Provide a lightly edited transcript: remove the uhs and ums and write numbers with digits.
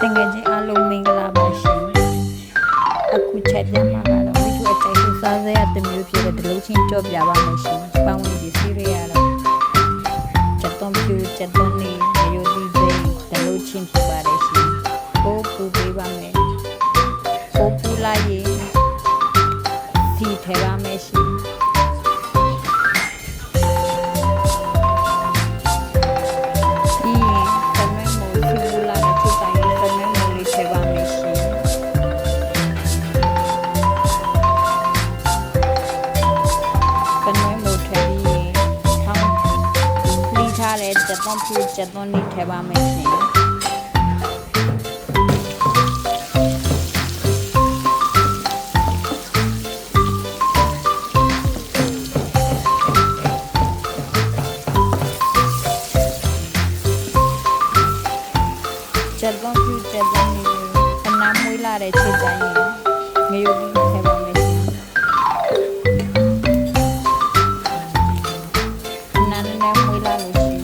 တကယ်ချင်းအလုံးမင်္ဂလာပါရှင်အခုချက်ပြမှာကတော့မိသူအတိုက်ကိုစားစရာတစ်မျိုးဖြစ်တဲ့ဒလုံးချင်းကြော့ပြပါမယ်ရှင်ပန်းဝင်ပြီးစီးရရတော့ချက်သွန်ပြူချက်သွန်နေရိုဒီစိဒလုံးချင်းဖြစ်ပါတယ်ရှင်ကိုပူပေးပါမယ်ကိုပူလိုက်ရင်စီထဲပါမယ်ရှင်ချက်သွန်ပြူချက်သွန်နေထဲပါမယ်ရှင်ချက်သွန်ပြူချက်သွန်နေအနာမွေးလာတဲ့ချက်တိုင်းငရုတ်ပြီးထဲပါမယ်ရှင်အနာနဲ့မွေးလာလို့ရှင်